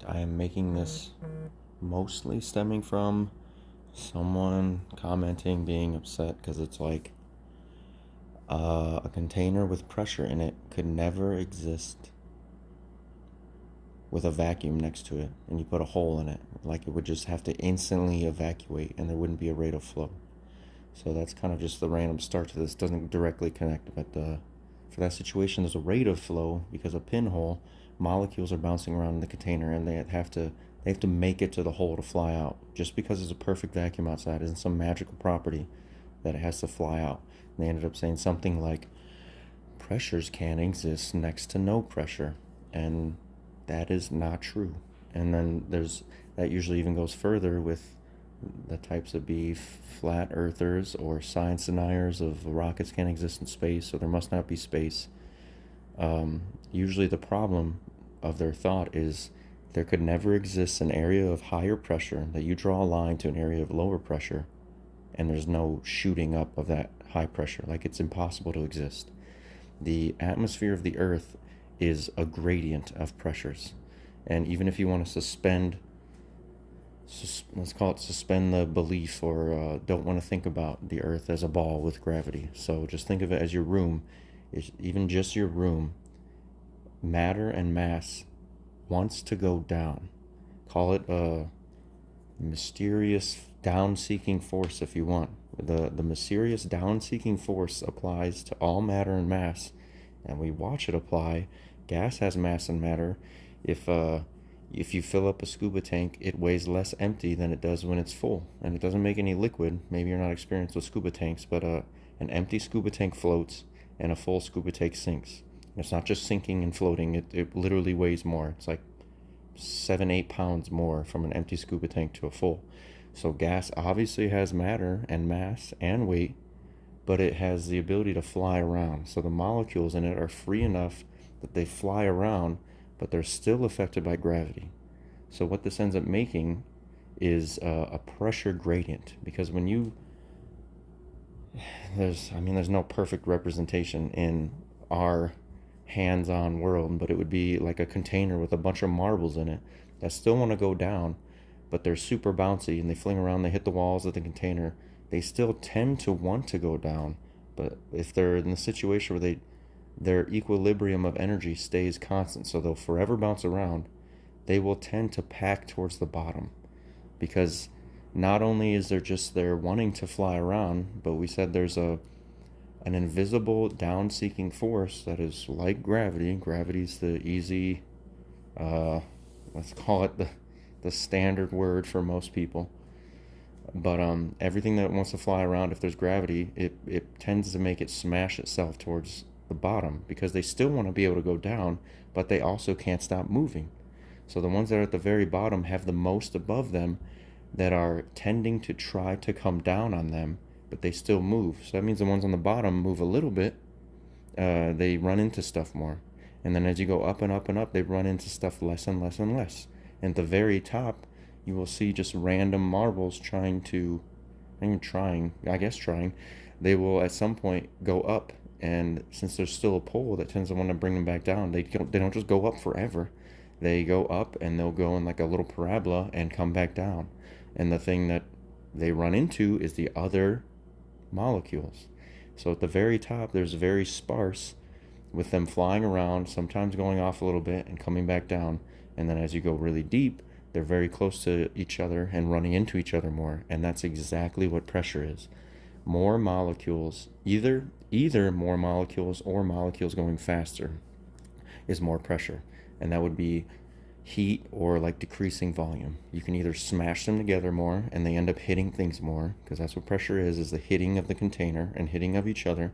I am making this mostly stemming from someone commenting, being upset because it's like a container with pressure in it could never exist with a vacuum next to it, and you put a hole in it. Like, it would just have to instantly evacuate and there wouldn't be a rate of flow. So that's kind of just the random start to this. Doesn't directly connect, but for that situation, there's a rate of flow because a pinhole, molecules are bouncing around in the container, and they have to make it to the hole to fly out. Just because it's a perfect vacuum outside isn't some magical property that it has to fly out. And they ended up saying something like, pressures can exist next to no pressure, and that is not true. And then that usually even goes further with the types of flat earthers or science deniers of rockets can't exist in space, so there must not be space. Usually the problem of their thought is there could never exist an area of higher pressure that you draw a line to an area of lower pressure and there's no shooting up of that high pressure. Like, it's impossible to exist. The atmosphere of the earth is a gradient of pressures, and even if you want to let's call it suspend the belief, or don't want to think about the earth as a ball with gravity, so just think of it as your room. Even just your room, matter and mass wants to go down. Call it a mysterious down-seeking force if you want. The mysterious down-seeking force applies to all matter and mass, and we watch it apply. Gas has mass and matter. If you fill up a scuba tank, it weighs less empty than it does when it's full, and it doesn't make any liquid. Maybe you're not experienced with scuba tanks, but an empty scuba tank floats and a full scuba tank sinks. It's not just sinking and floating, it literally weighs more. It's like 7-8 pounds more from an empty scuba tank to a full. So gas obviously has matter and mass and weight, but it has the ability to fly around. So the molecules in it are free enough that they fly around, but they're still affected by gravity. So what this ends up making is a pressure gradient, because when you there's no perfect representation in our hands-on world, but it would be like a container with a bunch of marbles in it that still want to go down, but they're super bouncy and they fling around, they hit the walls of the container. They still tend to want to go down, but if they're in the situation where their equilibrium of energy stays constant, so they'll forever bounce around, they will tend to pack towards the bottom, because not only is there wanting to fly around, but we said there's an invisible down-seeking force that is like gravity. Gravity's the easy, let's call it the standard word for most people. But everything that wants to fly around, if there's gravity, it tends to make it smash itself towards the bottom, because they still want to be able to go down, but they also can't stop moving. So the ones that are at the very bottom have the most above them that are tending to try to come down on them, but they still move. So that means the ones on the bottom move a little bit, they run into stuff more. And then as you go up and up and up, they run into stuff less and less and less. And at the very top, you will see just random marbles trying, they will at some point go up. And since there's still a pole that tends to want to bring them back down, they don't just go up forever. They go up and they'll go in like a little parabola and come back down. And the thing that they run into is the other molecules. So at the very top, there's very sparse, with them flying around, sometimes going off a little bit and coming back down. And then as you go really deep, they're very close to each other and running into each other more. And that's exactly what pressure is. More molecules, either more molecules or molecules going faster, is more pressure. And that would be heat or like decreasing volume. You can either smash them together more and they end up hitting things more, because that's what pressure is the hitting of the container and hitting of each other,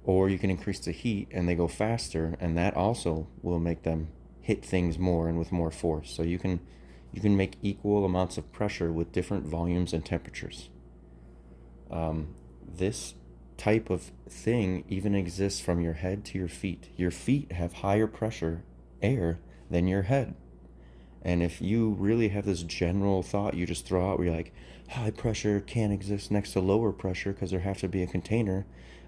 or you can increase the heat and they go faster, and that also will make them hit things more and with more force. So you can make equal amounts of pressure with different volumes and temperatures. This type of thing even exists from your head to your feet. Your feet have higher pressure air than your head. And if you really have this general thought you just throw out where you're like, high pressure can't exist next to lower pressure because there has to be a container,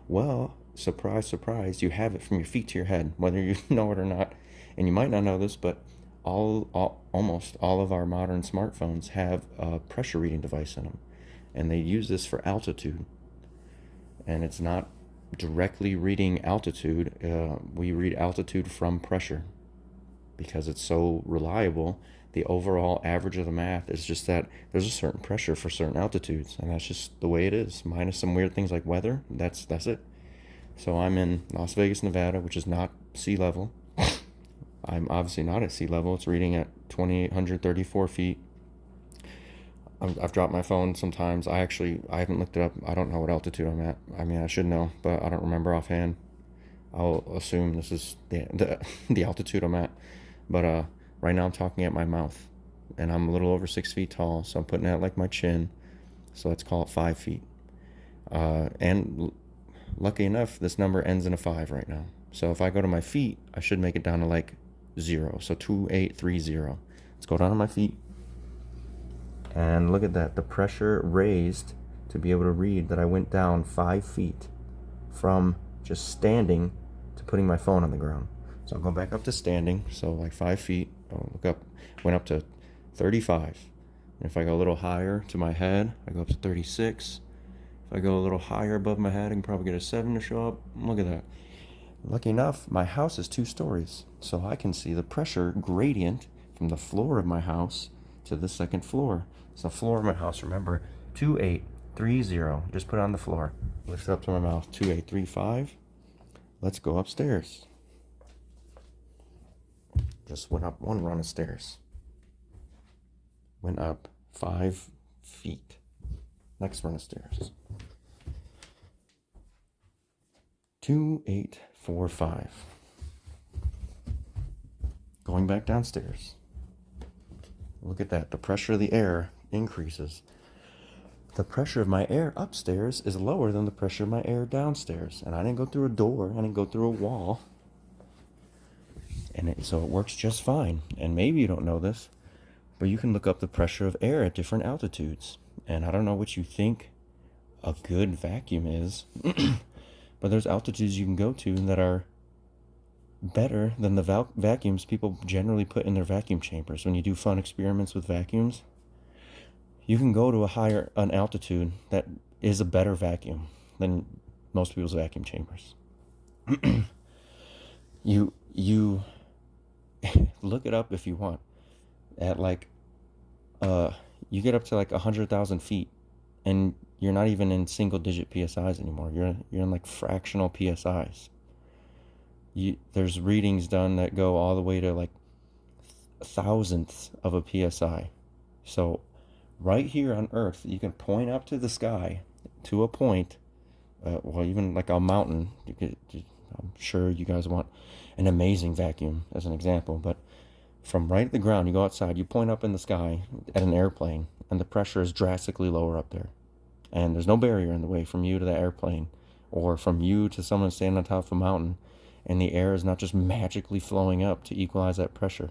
well, surprise, surprise, you have it from your feet to your head, whether you know it or not. And you might not know this, but Almost all of our modern smartphones have a pressure reading device in them, and they use this for altitude. And it's not directly reading altitude. We read altitude from pressure because it's so reliable. The overall average of the math is just that there's a certain pressure for certain altitudes, and that's just the way it is. Minus some weird things like weather. That's it. So I'm in Las Vegas, Nevada, which is not sea level. I'm obviously not at sea level. It's reading at 2,834 feet. I've dropped my phone sometimes. I haven't looked it up. I don't know what altitude I'm at. I mean, I should know, but I don't remember offhand. I'll assume this is the altitude I'm at. But right now I'm talking at my mouth, and I'm a little over 6 feet tall, so I'm putting it at like my chin. So let's call it 5 feet. And lucky enough, this number ends in a 5 right now. So if I go to my feet, I should make it down to like 0. So 2830. Let's go down to my feet. And look at that. The pressure raised to be able to read that I went down 5 feet from just standing to putting my phone on the ground. So I'll go back up to standing. So like 5 feet. I'll look up. Went up to 35. And if I go a little higher to my head, I go up to 36. If I go a little higher above my head, I can probably get a 7 to show up. Look at that. Lucky enough, my house is 2 stories, so I can see the pressure gradient from the floor of my house to the second floor. So the floor of my house, remember, 2830. Just put it on the floor. Lift it up to my mouth, 2835. Let's go upstairs. Just went up 1 run of stairs. Went up 5 feet. Next run of stairs. 2845. Going back downstairs. Look at that. The pressure of the air increases. The pressure of my air upstairs is lower than the pressure of my air downstairs. And I didn't go through a door. I didn't go through a wall. And so it works just fine. And maybe you don't know this, but you can look up the pressure of air at different altitudes. And I don't know what you think a good vacuum is, but there's altitudes you can go to that are better than the vacuums people generally put in their vacuum chambers. When you do fun experiments with vacuums, you can go to an altitude that is a better vacuum than most people's vacuum chambers. You look it up if you want. At like, you get up to like 100,000 feet, and you're not even in single-digit PSIs anymore. You're in like fractional PSIs. There's readings done that go all the way to like thousandths of a PSI. So right here on Earth, you can point up to the sky to a point, well, even like a mountain. I'm sure you guys want an amazing vacuum as an example, but from right at the ground, you go outside, you point up in the sky at an airplane, and the pressure is drastically lower up there. And there's no barrier in the way from you to the airplane, or from you to someone standing on top of a mountain, and the air is not just magically flowing up to equalize that pressure.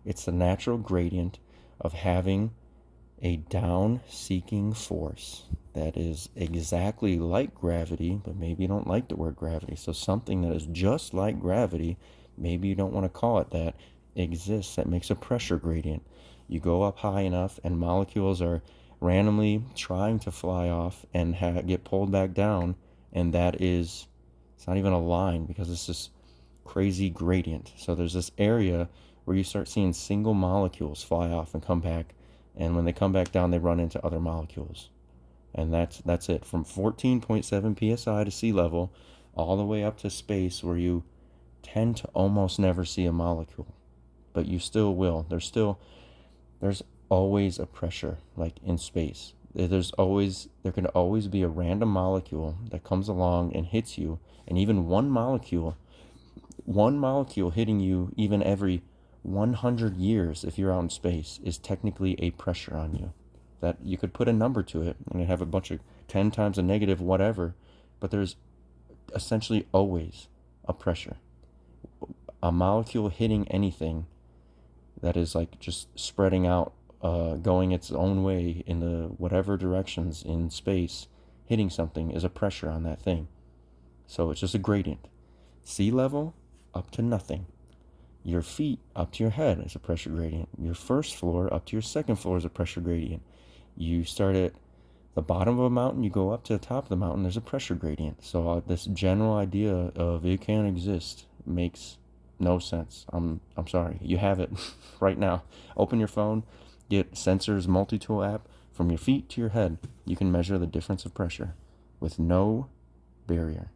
It's the natural gradient of having a down-seeking force that is exactly like gravity, but maybe you don't like the word gravity. So something that is just like gravity, maybe you don't want to call it that, exists that makes a pressure gradient. You go up high enough and molecules are randomly trying to fly off and get pulled back down, and it's not even a line because it's this crazy gradient. So there's this area where you start seeing single molecules fly off and come back, and when they come back down, they run into other molecules. And that's it. From 14.7 psi to sea level all the way up to space, where you tend to almost never see a molecule, but you still will. There's always a pressure, like in space. There can always be a random molecule that comes along and hits you, and even one molecule hitting you even every 100 years, if you're out in space, is technically a pressure on you. That you could put a number to it and have a bunch of 10 times a negative whatever, but there's essentially always a pressure. A molecule hitting anything that is like just spreading out, going its own way in the whatever directions in space, hitting something is a pressure on that thing. So it's just a gradient. Sea level up to nothing. Your feet up to your head is a pressure gradient. Your first floor up to your second floor is a pressure gradient. You start at the bottom of a mountain, you go up to the top of the mountain, there's a pressure gradient. So this general idea of it can't exist makes no sense. I'm sorry. You have it right now. Open your phone, get Sensors multi-tool app. From your feet to your head, you can measure the difference of pressure with no barrier.